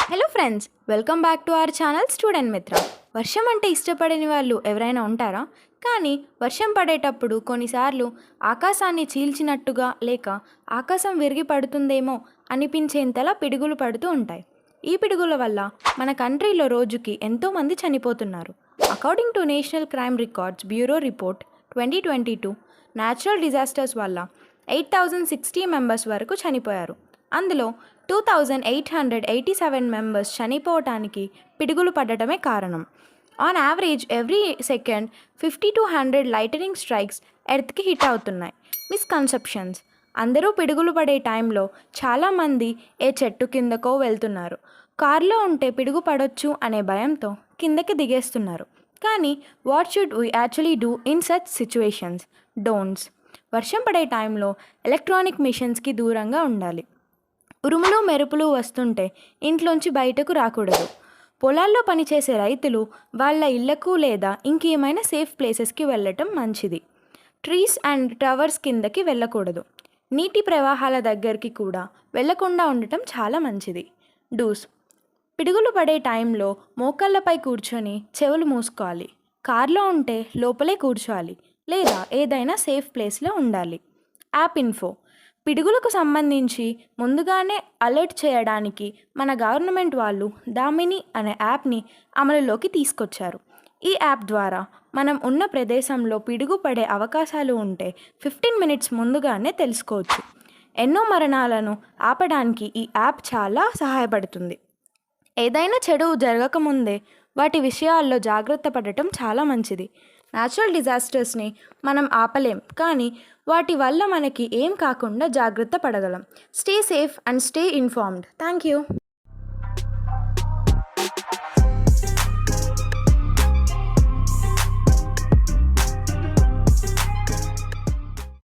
Hello friends, welcome back to our channel student మిత్ర. వర్షం అంటే ఇష్టపడని వాళ్ళు ఎవరైనా ఉంటారా? కానీ వర్షం పడేటప్పుడు కొన్నిసార్లు ఆకాశాన్ని చీల్చినట్టుగా లేక ఆకాశం విరిగి పడుతుందేమో అనిపించేంతలా పిడుగులు పడుతూ ఉంటాయి. ఈ పిడుగుల వల్ల మన కంట్రీలో రోజుకి ఎంతోమంది చనిపోతున్నారు. According to national crime records bureau report 2022, natural disasters వల్ల 8,060 మెంబర్స్ వరకు చనిపోయారు. అందులో 2,887 మెంబర్స్ చనిపోవటానికి పిడుగులు పడటమే కారణం. On average every second 50 to 100 lightning strikes ఎర్త్కి హిట్ అవుతున్నాయి. మిస్కన్సెప్షన్స్: అందరూ పిడుగులు పడే టైంలో చాలామంది ఏ చెట్టు కిందకో వెళ్తున్నారు. కార్లో ఉంటే పిడుగు పడొచ్చు అనే భయంతో కిందకి దిగేస్తున్నారు. కానీ what should we actually do in such situations? Don'ts. వర్షం పడే టైంలో ఎలక్ట్రానిక్ మిషన్స్కి దూరంగా ఉండాలి. ఉరుములు మెరుపులు వస్తుంటే ఇంట్లోంచి బయటకు రాకూడదు. పొలాల్లో పనిచేసే రైతులు వాళ్ళ ఇళ్లకు లేదా ఇంకేమైనా సేఫ్ ప్లేసెస్కి వెళ్ళటం మంచిది. ట్రీస్ అండ్ టవర్స్ కిందకి వెళ్ళకూడదు. నీటి ప్రవాహాల దగ్గరికి కూడా వెళ్లకుండా ఉండటం చాలా మంచిది. డూస్: పిడుగులు పడే టైంలో మోకాళ్ళపై కూర్చొని చెవులు మూసుకోవాలి. కార్లో ఉంటే లోపలే కూర్చోవాలి లేదా ఏదైనా సేఫ్ ప్లేస్లో ఉండాలి. యాప్ ఇన్ఫో: పిడుగులకు సంబంధించి ముందుగానే అలర్ట్ చేయడానికి మన గవర్నమెంట్ వాళ్ళు దామిని అనే యాప్ని అమలులోకి తీసుకొచ్చారు. ఈ యాప్ ద్వారా మనం ఉన్న ప్రదేశంలో పిడుగు పడే అవకాశాలు ఉంటే 15 మినిట్స్ ముందుగానే తెలుసుకోవచ్చు. ఎన్నో మరణాలను ఆపడానికి ఈ యాప్ చాలా సహాయపడుతుంది. ఏదైనా చెడు జరగకముందే వాటి విషయాల్లో జాగ్రత్త పడటం చాలా మంచిది. న్యాచురల్ డిజాస్టర్స్ని మనం ఆపలేం, కానీ వాటి వల్ల మనకి ఏం కాకుండా జాగ్రత్త పడగలం. Stay safe and stay informed. Thank you.